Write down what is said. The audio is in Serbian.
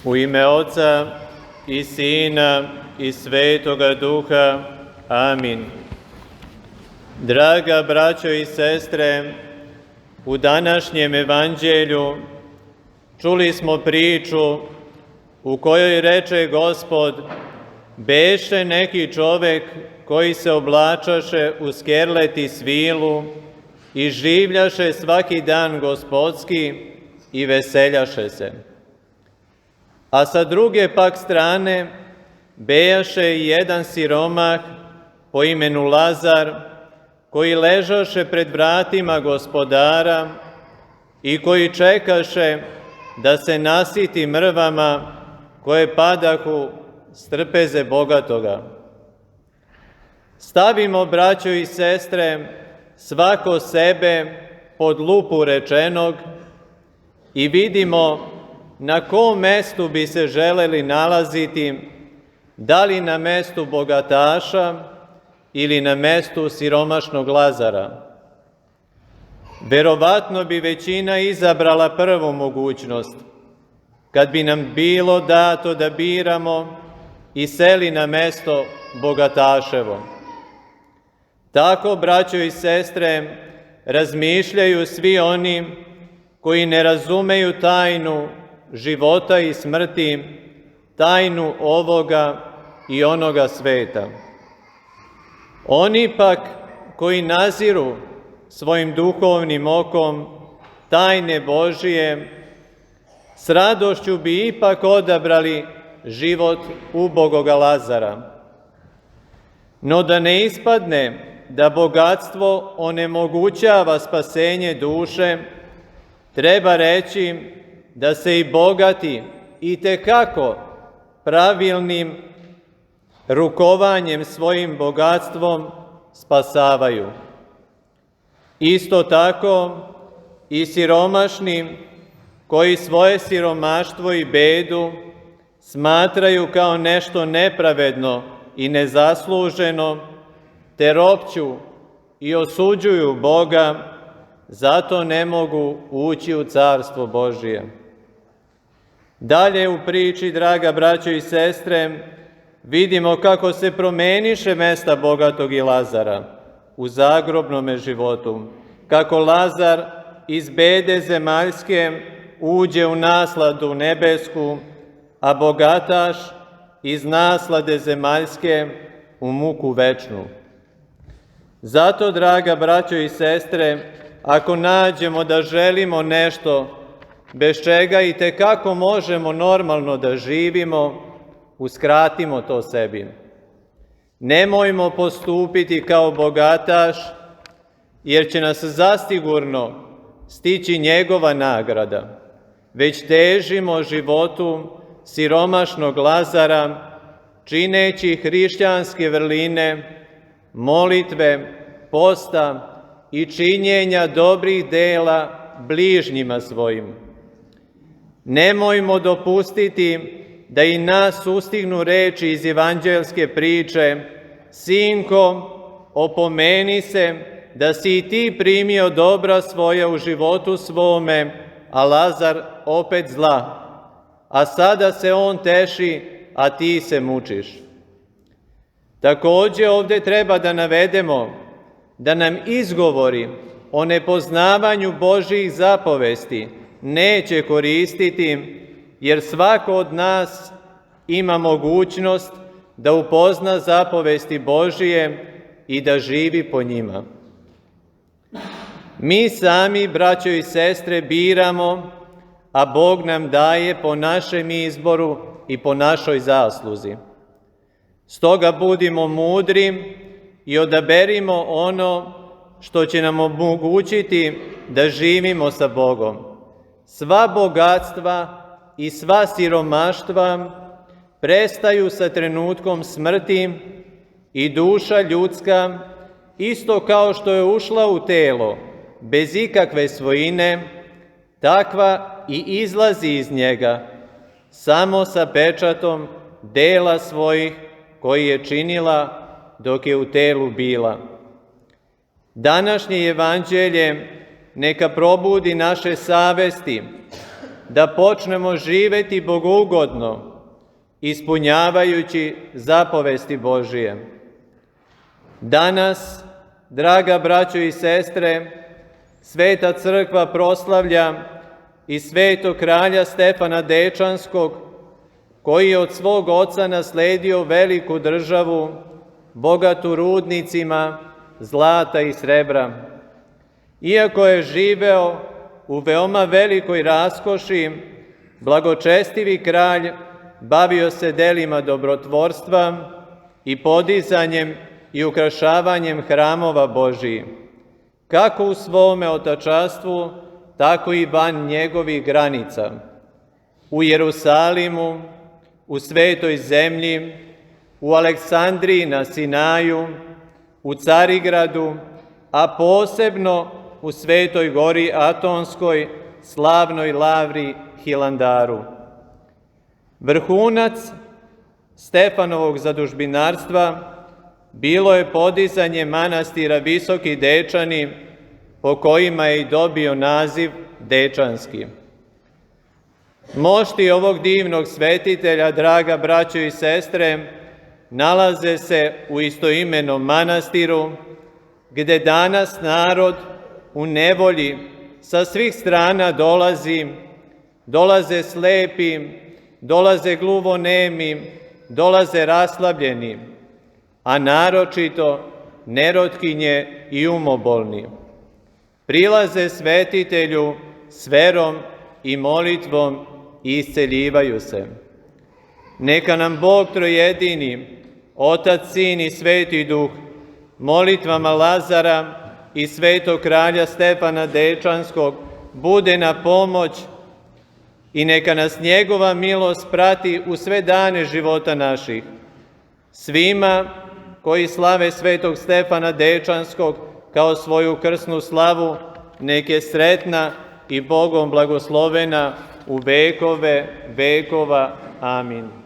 U ime Oca i Sina i Svetoga Duha. Amin. Draga braćo i sestre, u današnjem evanđelju čuli smo priču u kojoj reče Gospod: beše neki čovek koji se oblačaše u skerlet i svilu i življaše svaki dan gospodski i veseljaše se. A sa druge pak strane bejaše i jedan siromah po imenu Lazar, koji ležaše pred vratima gospodara i koji čekaše da se nasiti mrvama koje padahu s trpeze bogatoga. Stavimo, braćo i sestre, svako sebe pod lupu rečenog i vidimo na kom mestu bi se želeli nalaziti, da li na mestu bogataša ili na mestu siromašnog Lazara. Verovatno bi većina izabrala prvu mogućnost, kad bi nam bilo dato da biramo i seli na mesto bogataševo. Tako, braćo i sestre, razmišljaju svi oni koji ne razumeju tajnu života i smrti, tajnu ovoga i onoga sveta. Oni pak koji naziru svojim duhovnim okom tajne Božije, s radošću bi ipak odabrali život ubogoga Lazara. No da ne ispadne da bogatstvo onemogućava spasenje duše, treba reći da se i bogati itekako pravilnim rukovanjem svojim bogatstvom spasavaju. Isto tako i siromašni koji svoje siromaštvo i bedu smatraju kao nešto nepravedno i nezasluženo, te ropću i osuđuju Boga, zato ne mogu ući u Carstvo Božije. Dalje u priči, draga braćo i sestre, vidimo kako se promeniše mesta bogatog i Lazara u zagrobnome životu, kako Lazar iz bede zemaljske uđe u nasladu nebesku, a bogataš iz naslade zemaljske u muku večnu. Zato, draga braćo i sestre, ako nađemo da želimo nešto bez čega itekako možemo normalno da živimo, uskratimo to sebi. Nemojmo postupiti kao bogataš, jer će nas zasigurno stići njegova nagrada, već težimo životu siromašnog Lazara, čineći hrišćanske vrline, molitve, posta i činjenja dobrih dela bližnjima svojim. Nemojmo dopustiti da i nas sustignu reči iz evanđelske priče: sinko, opomeni se da si i ti primio dobra svoja u životu svome, a Lazar opet zla, a sada se on teši, a ti se mučiš. Takođe ovde treba da navedemo da nam izgovori o nepoznavanju Božjih zapovesti neće koristiti, jer svako od nas ima mogućnost da upozna zapovesti Božije i da živi po njima. Mi sami, braćo i sestre, biramo, a Bog nam daje po našem izboru i po našoj zasluzi. Stoga budimo mudri i odaberimo ono što će nam omogućiti da živimo sa Bogom. Sva bogatstva i sva siromaštva prestaju sa trenutkom smrti i duša ljudska, isto kao što je ušla u telo bez ikakve svojine, takva i izlazi iz njega, samo sa pečatom dela svojih koji je činila dok je u telu bila. Današnje evanđelje neka probudi naše savesti da počnemo živjeti bogougodno, ispunjavajući zapovesti Božije. Danas, draga braćo i sestre, Sveta crkva proslavlja i svetog kralja Stefana Dečanskog, koji je od svog oca nasledio veliku državu, bogatu rudnicima zlata i srebra. Iako je živeo u veoma velikoj raskoši, blagočestivi kralj bavio se delima dobrotvorstva i podizanjem i ukrašavanjem hramova Božijih, kako u svome otačanstvu, tako i van njegovih granica, u Jerusalimu, u Svetoj zemlji, u Aleksandriji na Sinaju, u Carigradu, a posebno u Svetoj gori Atonskoj, slavnoj lavri Hilandaru. Vrhunac Stefanovog zadužbinarstva bilo je podizanje manastira Visoki Dečani, po kojima je i dobio naziv Dečanski. Mošti ovog divnog svetitelja, draga braćo i sestre, nalaze se u istoimenom manastiru, gde danas narod u nevolji sa svih strana dolaze slepi, dolaze gluvonemi, dolaze raslabljeni, a naročito nerotkinje i umobolni. Prilaze svetitelju s verom i molitvom i isceljivaju se. Neka nam Bog trojedini, Otac, Sin i Sveti Duh, molitvama Lazara i svetog kralja Stefana Dečanskog bude na pomoć i neka nas njegova milost prati u sve dane života naših. Svima koji slave svetog Stefana Dečanskog kao svoju krsnu slavu, nek je sretna i Bogom blagoslovena u vekove vekova. Amin.